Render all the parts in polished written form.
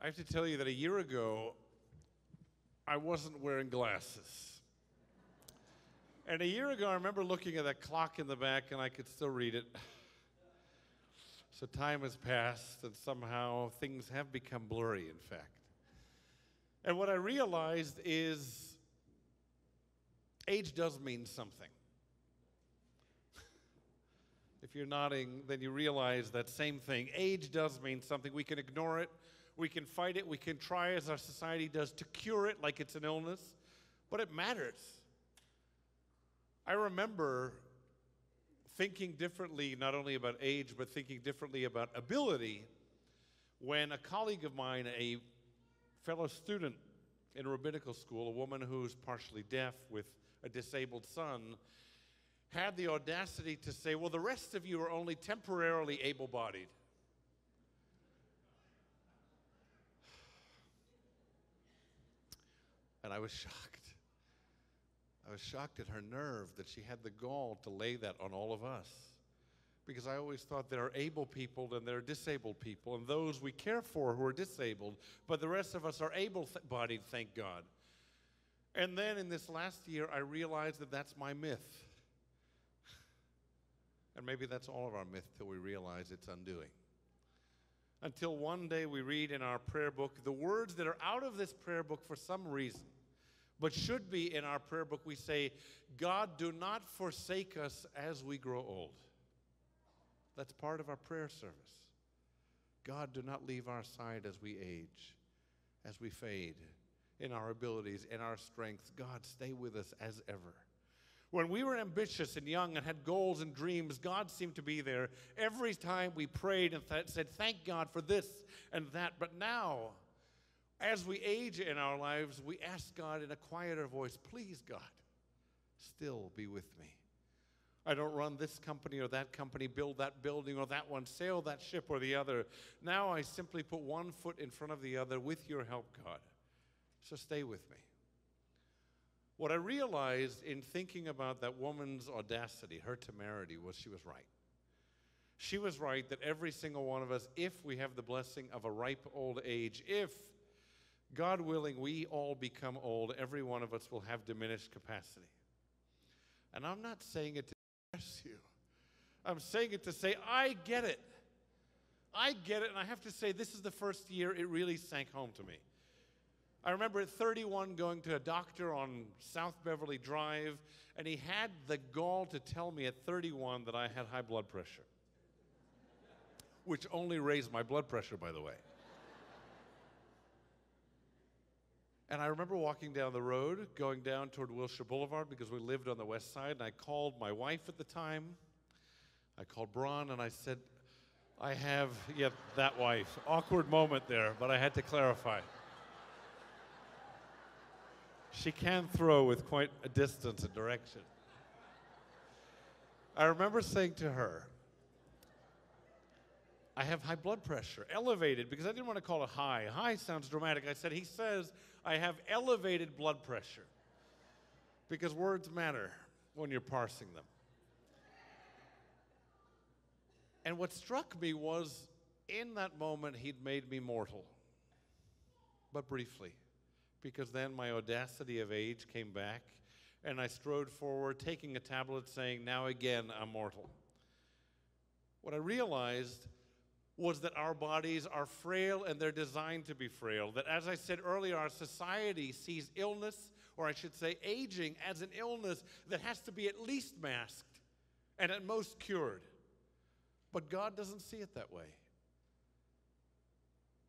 I have to tell you that a year ago, I wasn't wearing glasses. And a year ago, I remember looking at that clock in the back, and I could still read it. So time has passed, and somehow things have become blurry, in fact. And what I realized is age does mean something. If you're nodding, then you realize that same thing. Age does mean something. We can ignore it. We can fight it. We can try, as our society does, to cure it like it's an illness. But it matters. I remember thinking differently, not only about age, but thinking differently about ability, when a colleague of mine, a fellow student in rabbinical school, a woman who's partially deaf with a disabled son, had the audacity to say, well, the rest of you are only temporarily able-bodied. And I was shocked. I was shocked at her nerve that she had the gall to lay that on all of us. Because I always thought there are able people and there are disabled people, and those we care for who are disabled, but the rest of us are able-bodied, thank God. And then in this last year, I realized that that's my myth. And maybe that's all of our myth till we realize it's undoing. Until one day we read in our prayer book the words that are out of this prayer book for some reason, but should be in our prayer book. We say, God, do not forsake us as we grow old. That's part of our prayer service. God, do not leave our side as we age, as we fade in our abilities, in our strengths. God, stay with us as ever. When we were ambitious and young and had goals and dreams, God seemed to be there every time we prayed and said, thank God for this and that. But now, as we age in our lives, we ask God in a quieter voice, please, God, still be with me. I don't run this company or that company, build that building or that one, sail that ship or the other. Now I simply put one foot in front of the other with your help, God. So stay with me. What I realized in thinking about that woman's audacity, her temerity, was she was right. She was right that every single one of us, if we have the blessing of a ripe old age, if, God willing, we all become old, every one of us will have diminished capacity. And I'm not saying it to impress you. I'm saying it to say, I get it. I get it, and I have to say, this is the first year it really sank home to me. I remember at 31 going to a doctor on South Beverly Drive, and he had the gall to tell me at 31 that I had high blood pressure, which only raised my blood pressure, by the way. And I remember walking down the road, going down toward Wilshire Boulevard, because we lived on the west side, and I called my wife at the time. I called Braun, and I said, I have, yeah, that wife. Awkward moment there, but I had to clarify. She can throw with quite a distance and direction. I remember saying to her, I have high blood pressure, elevated, because I didn't want to call it high. High sounds dramatic. I said, he says, I have elevated blood pressure, because words matter when you're parsing them. And what struck me was, in that moment, he'd made me mortal, but briefly. Because then my audacity of age came back, and I strode forward, taking a tablet, saying, now again, I'm mortal. What I realized was that our bodies are frail, and they're designed to be frail. That, as I said earlier, our society sees illness, or I should say aging, as an illness that has to be at least masked, and at most cured. But God doesn't see it that way.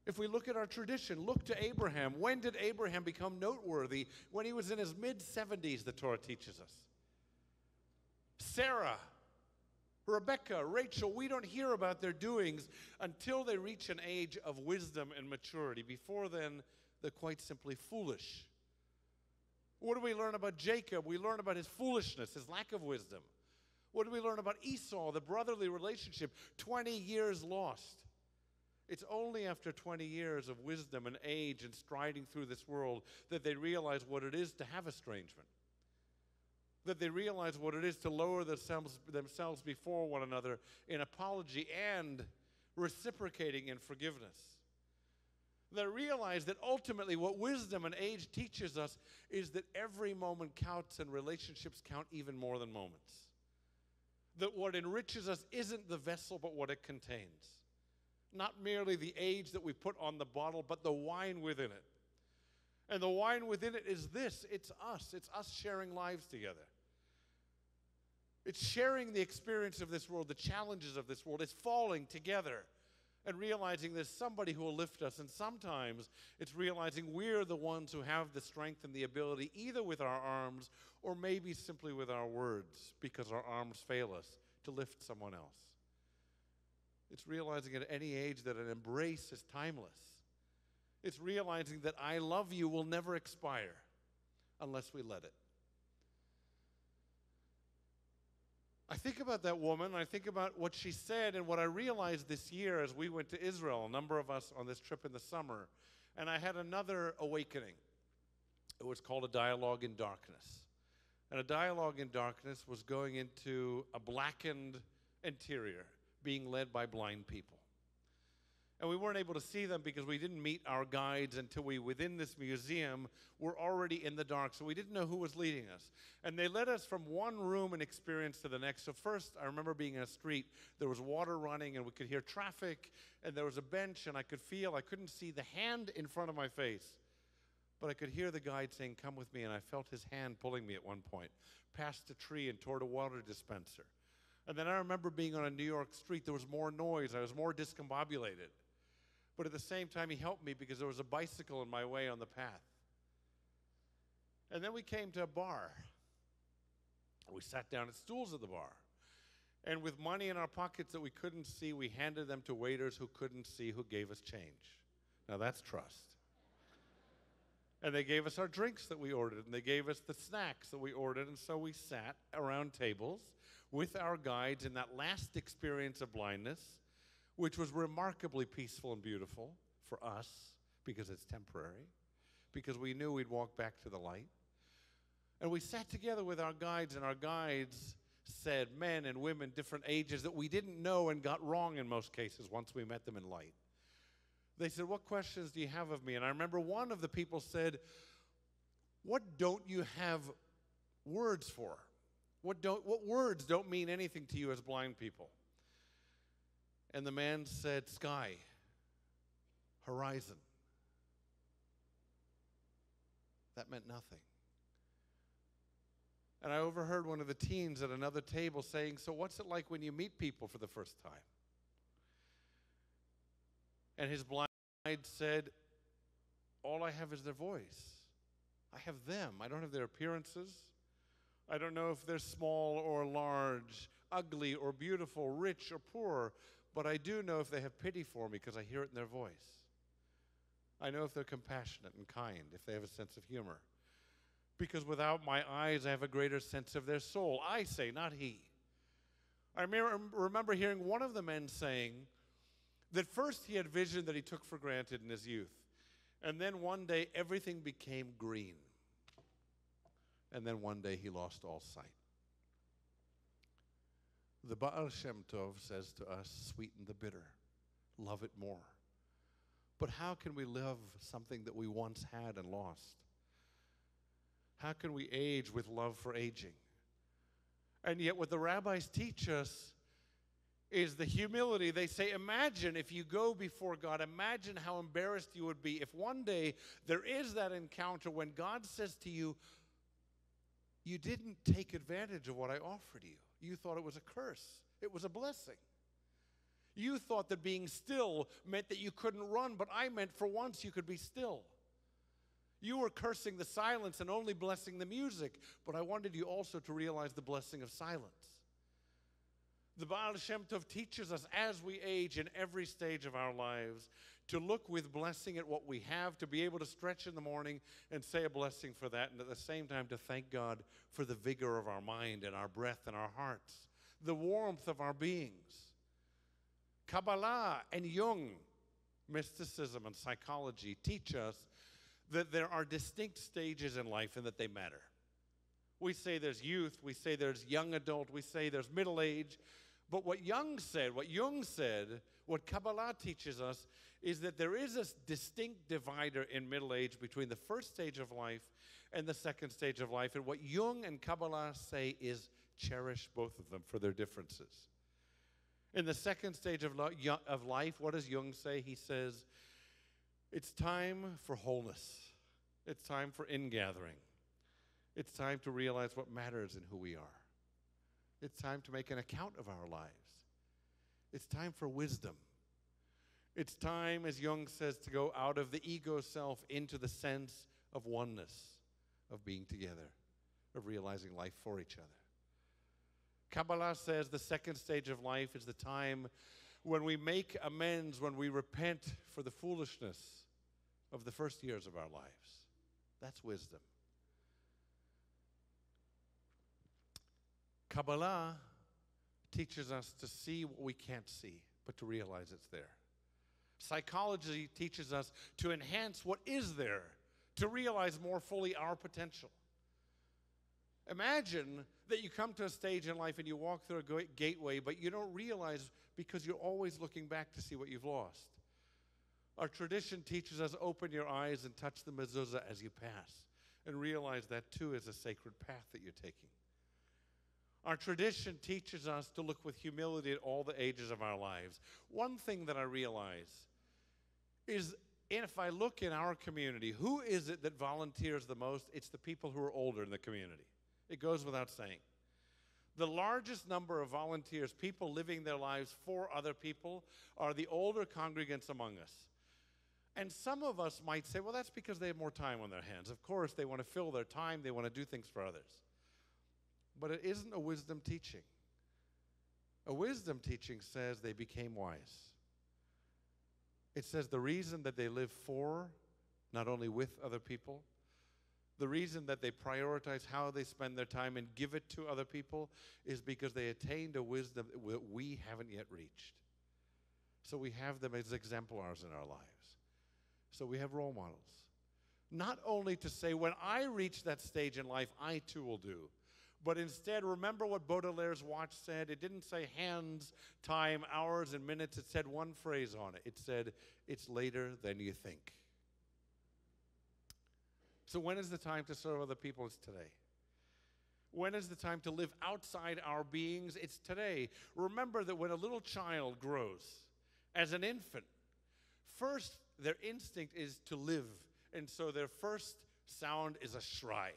If we look at our tradition, look to Abraham. When did Abraham become noteworthy? When he was in his mid-70s, the Torah teaches us. Sarah, Rebecca, Rachel, we don't hear about their doings until they reach an age of wisdom and maturity. Before then, they're quite simply foolish. What do we learn about Jacob? We learn about his foolishness, his lack of wisdom. What do we learn about Esau, the brotherly relationship? 20 years lost. It's only after 20 years of wisdom and age and striding through this world that they realize what it is to have estrangement. That they realize what it is to lower themselves before one another in apology and reciprocating in forgiveness. That realize that ultimately what wisdom and age teaches us is that every moment counts and relationships count even more than moments. That what enriches us isn't the vessel, but what it contains. Not merely the age that we put on the bottle, but the wine within it. And the wine within it is this. It's us sharing lives together. It's sharing the experience of this world, the challenges of this world. It's falling together and realizing there's somebody who will lift us. And sometimes it's realizing we're the ones who have the strength and the ability, either with our arms or maybe simply with our words, because our arms fail us, to lift someone else. It's realizing at any age that an embrace is timeless. It's realizing that I love you will never expire unless we let it. I think about that woman, I think about what she said, and what I realized this year as we went to Israel, a number of us on this trip in the summer, and I had another awakening. It was called a dialogue in darkness. And a dialogue in darkness was going into a blackened interior, being led by blind people. And we weren't able to see them because we didn't meet our guides until we, within this museum, were already in the dark. So we didn't know who was leading us. And they led us from one room and experience to the next. So first, I remember being in a street. There was water running, and we could hear traffic. And there was a bench, and I couldn't see the hand in front of my face. But I could hear the guide saying, "Come with me." And I felt his hand pulling me at one point, past a tree and toward a water dispenser. And then I remember being on a New York street. There was more noise. I was more discombobulated. But at the same time, he helped me because there was a bicycle in my way on the path. And then we came to a bar. We sat down at stools at the bar. And with money in our pockets that we couldn't see, we handed them to waiters who couldn't see, who gave us change. Now that's trust. And they gave us our drinks that we ordered, and they gave us the snacks that we ordered. And so we sat around tables with our guides in that last experience of blindness, which was remarkably peaceful and beautiful for us because it's temporary, because we knew we'd walk back to the light. And we sat together with our guides, and our guides said, men and women, different ages, that we didn't know and got wrong in most cases once we met them in light. They said, "What questions do you have of me?" And I remember one of the people said, "What don't you have words for? What words don't mean anything to you as blind people?" And the man said, "Sky, horizon." That meant nothing. And I overheard one of the teens at another table saying, "So what's it like when you meet people for the first time?" And his blind guide said, "All I have is their voice. I have them. I don't have their appearances. I don't know if they're small or large, ugly or beautiful, rich or poor, but I do know if they have pity for me because I hear it in their voice. I know if they're compassionate and kind, if they have a sense of humor. Because without my eyes, I have a greater sense of their soul." I say, not he. I remember hearing one of the men saying that first he had vision that he took for granted in his youth. And then one day, everything became green. And then one day, he lost all sight. The Baal Shem Tov says to us, sweeten the bitter, love it more. But how can we live something that we once had and lost? How can we age with love for aging? And yet what the rabbis teach us is the humility. They say, imagine if you go before God, imagine how embarrassed you would be if one day there is that encounter when God says to you, you didn't take advantage of what I offered you. You thought it was a curse. It was a blessing. You thought that being still meant that you couldn't run, but I meant for once you could be still. You were cursing the silence and only blessing the music, but I wanted you also to realize the blessing of silence. The Baal Shem Tov teaches us as we age in every stage of our lives to look with blessing at what we have, to be able to stretch in the morning and say a blessing for that, and at the same time to thank God for the vigor of our mind and our breath and our hearts, the warmth of our beings. Kabbalah and Jung, mysticism and psychology, teach us that there are distinct stages in life and that they matter. We say there's youth, we say there's young adult, we say there's middle age, But what Jung said, what Kabbalah teaches us, is that there is a distinct divider in middle age between the first stage of life and the second stage of life. And what Jung and Kabbalah say is cherish both of them for their differences. In the second stage of life, what does Jung say? He says, it's time for wholeness. It's time for ingathering. It's time to realize what matters in who we are. It's time to make an account of our lives. It's time for wisdom. It's time, as Jung says, to go out of the ego self into the sense of oneness, of being together, of realizing life for each other. Kabbalah says the second stage of life is the time when we make amends, when we repent for the foolishness of the first years of our lives. That's wisdom. Kabbalah teaches us to see what we can't see, but to realize it's there. Psychology teaches us to enhance what is there, to realize more fully our potential. Imagine that you come to a stage in life and you walk through a gateway, but you don't realize because you're always looking back to see what you've lost. Our tradition teaches us open your eyes and touch the mezuzah as you pass, and realize that too is a sacred path that you're taking. Our tradition teaches us to look with humility at all the ages of our lives. One thing that I realize is, if I look in our community, who is it that volunteers the most? It's the people who are older in the community. It goes without saying. The largest number of volunteers, people living their lives for other people, are the older congregants among us. And some of us might say, well, that's because they have more time on their hands. Of course, they want to fill their time. They want to do things for others. But it isn't a wisdom teaching. A wisdom teaching says they became wise. It says the reason that they live for, not only with other people, the reason that they prioritize how they spend their time and give it to other people is because they attained a wisdom that we haven't yet reached. So we have them as exemplars in our lives. So we have role models. Not only to say, when I reach that stage in life, I too will do. But instead, remember what Baudelaire's watch said? It didn't say hands, time, hours, and minutes. It said one phrase on it. It said, it's later than you think. So when is the time to serve other people? It's today. When is the time to live outside our beings? It's today. Remember that when a little child grows, as an infant, first their instinct is to live. And so their first sound is a shry.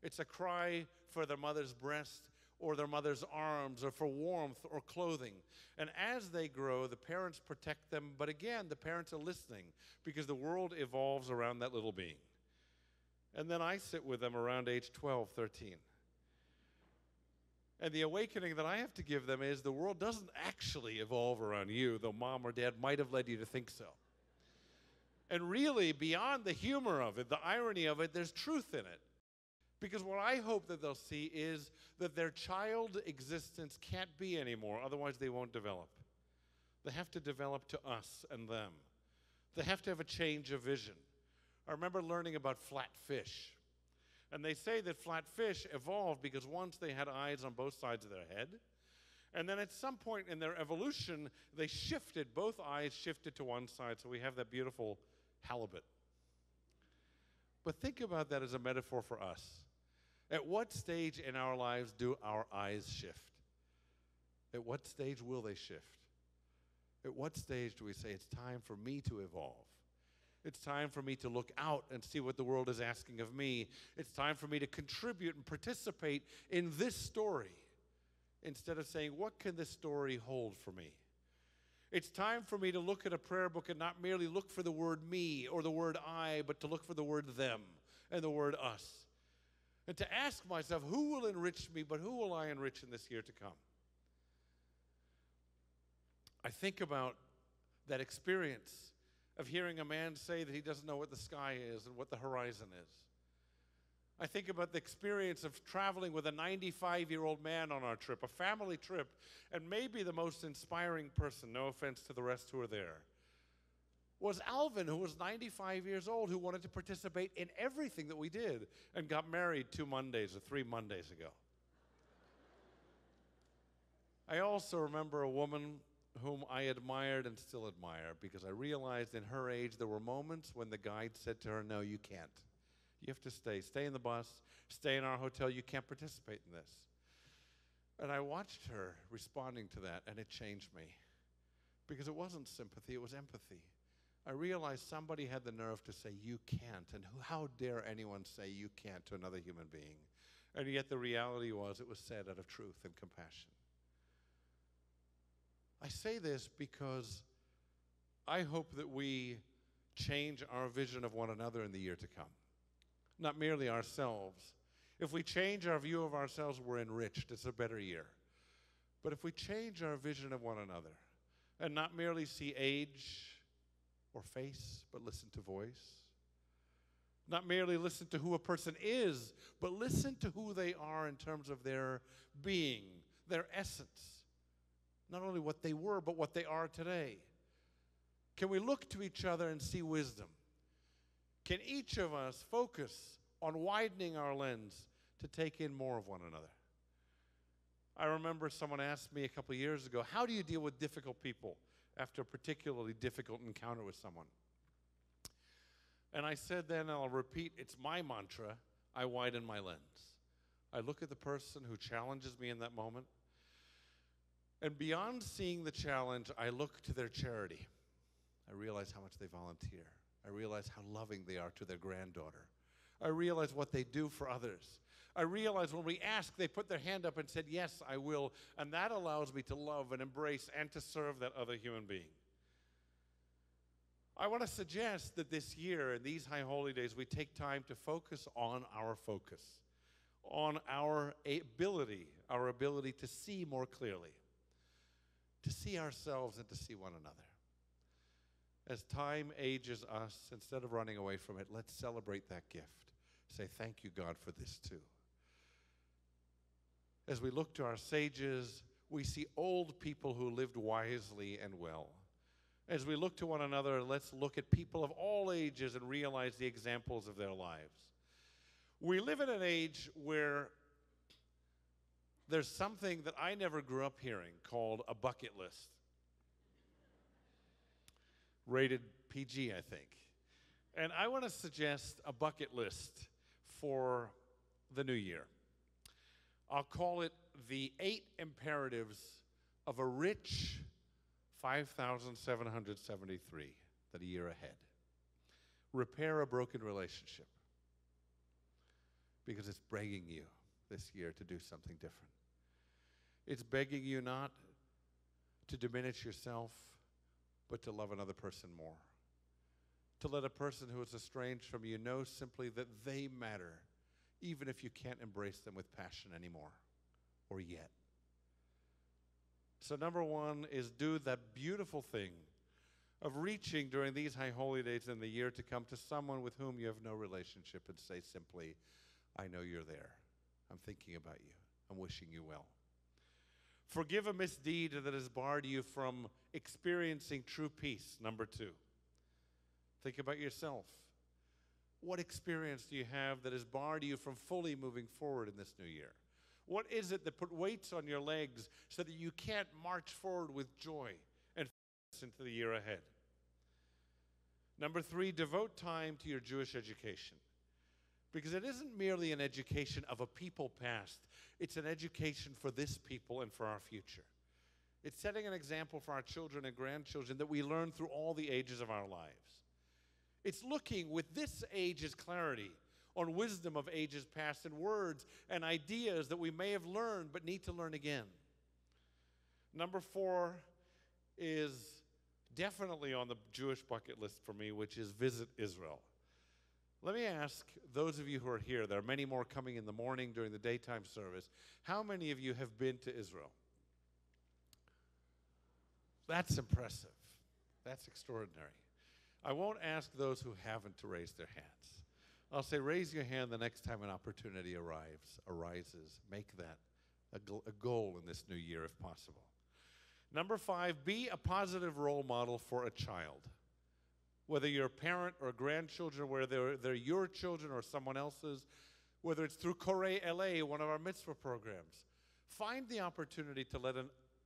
It's a cry for their mother's breast or their mother's arms or for warmth or clothing. And as they grow, the parents protect them. But again, the parents are listening because the world evolves around that little being. And then I sit with them around age 12, 13. And the awakening that I have to give them is the world doesn't actually evolve around you, though mom or dad might have led you to think so. And really, beyond the humor of it, the irony of it, there's truth in it. Because what I hope that they'll see is that their child existence can't be anymore, otherwise they won't develop. They have to develop to us and them. They have to have a change of vision. I remember learning about flat fish. And they say that flat fish evolved because once they had eyes on both sides of their head, and then at some point in their evolution, they shifted, both eyes shifted to one side, so we have that beautiful halibut. But think about that as a metaphor for us. At what stage in our lives do our eyes shift? At what stage will they shift? At what stage do we say, it's time for me to evolve? It's time for me to look out and see what the world is asking of me. It's time for me to contribute and participate in this story instead of saying, what can this story hold for me? It's time for me to look at a prayer book and not merely look for the word me or the word I, but to look for the word them and the word us. And to ask myself, who will enrich me, but who will I enrich in this year to come? I think about that experience of hearing a man say that he doesn't know what the sky is and what the horizon is. I think about the experience of traveling with a 95-year-old man on our trip, a family trip, and maybe the most inspiring person, no offense to the rest who are there, was Alvin, who was 95 years old, who wanted to participate in everything that we did and got married 2 Mondays or 3 Mondays ago. I also remember a woman whom I admired and still admire because I realized in her age there were moments when the guide said to her, no, you can't. You have to stay. Stay in the bus. Stay in our hotel. You can't participate in this. And I watched her responding to that, and it changed me. Because it wasn't sympathy, it was empathy. I realized somebody had the nerve to say, you can't. And how dare anyone say you can't to another human being? And yet the reality was it was said out of truth and compassion. I say this because I hope that we change our vision of one another in the year to come. Not merely ourselves. If we change our view of ourselves, we're enriched. It's a better year. But if we change our vision of one another and not merely see age or face, but listen to voice, not merely listen to who a person is, but listen to who they are in terms of their being, their essence. Not only what they were, but what they are today. Can we look to each other and see wisdom? Can each of us focus on widening our lens to take in more of one another? I remember someone asked me a couple of years ago, how do you deal with difficult people after a particularly difficult encounter with someone? And I said then, and I'll repeat, it's my mantra, I widen my lens. I look at the person who challenges me in that moment, and beyond seeing the challenge, I look to their charity. I realize how much they volunteer. I realize how loving they are to their granddaughter. I realize what they do for others. I realize when we ask, they put their hand up and said, yes, I will. And that allows me to love and embrace and to serve that other human being. I want to suggest that this year, in these high holy days, we take time to focus on our focus, on our ability to see more clearly, to see ourselves and to see one another. As time ages us, instead of running away from it, let's celebrate that gift. Say, thank you, God, for this too. As we look to our sages, we see old people who lived wisely and well. As we look to one another, let's look at people of all ages and realize the examples of their lives. We live in an age where there's something that I never grew up hearing called a bucket list. Rated PG, I think. And I want to suggest a bucket list for the new year. I'll call it the 8 imperatives of a rich 5,773 that a year ahead. Repair a broken relationship, because it's begging you this year to do something different. It's begging you not to diminish yourself, but to love another person more. To let a person who is estranged from you know simply that they matter, even if you can't embrace them with passion anymore, or yet. So number 1 is do that beautiful thing of reaching during these high holy days in the year to come to someone with whom you have no relationship and say simply, I know you're there. I'm thinking about you. I'm wishing you well. Forgive a misdeed that has barred you from experiencing true peace. Number 2. Think about yourself. What experience do you have that has barred you from fully moving forward in this new year? What is it that put weights on your legs so that you can't march forward with joy and focus into the year ahead? Number 3, devote time to your Jewish education. Because it isn't merely an education of a people past. It's an education for this people and for our future. It's setting an example for our children and grandchildren that we learn through all the ages of our lives. It's looking with this age's clarity on wisdom of ages past and words and ideas that we may have learned but need to learn again. Number 4 is definitely on the Jewish bucket list for me, which is visit Israel. Let me ask those of you who are here, there are many more coming in the morning during the daytime service, how many of you have been to Israel? That's impressive. That's extraordinary. I won't ask those who haven't to raise their hands. I'll say raise your hand the next time an opportunity arises. Make that a goal in this new year if possible. Number 5, be a positive role model for a child. Whether you're a parent or grandchildren, whether they're your children or someone else's, whether it's through Korei LA, one of our mitzvah programs. Find the opportunity to let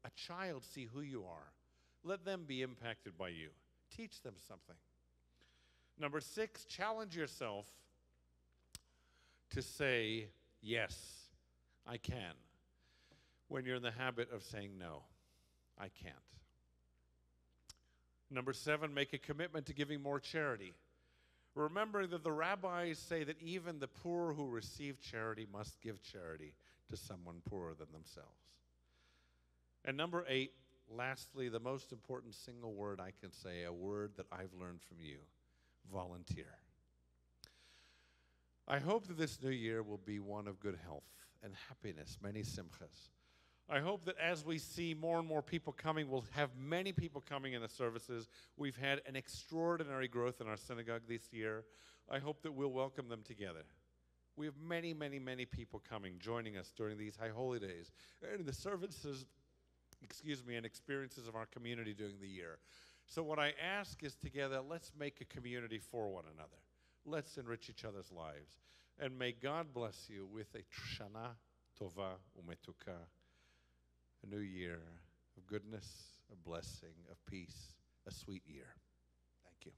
a child see who you are. Let them be impacted by you. Teach them something. Number 6, challenge yourself to say, yes, I can, when you're in the habit of saying, no, I can't. Number 7, make a commitment to giving more charity. Remember that the rabbis say that even the poor who receive charity must give charity to someone poorer than themselves. And number 8, lastly, the most important single word I can say, a word that I've learned from you: volunteer. I hope that this new year will be one of good health and happiness, many simchas. I hope that as we see more and more people coming, we'll have many people coming in the services. We've had an extraordinary growth in our synagogue this year. I hope that we'll welcome them together. We have many, many, many people coming, joining us during these high holy days and the services, and experiences of our community during the year. So what I ask is together, let's make a community for one another. Let's enrich each other's lives. And may God bless you with a Shana Tova Umetuka, a new year of goodness, a blessing, of peace, a sweet year. Thank you.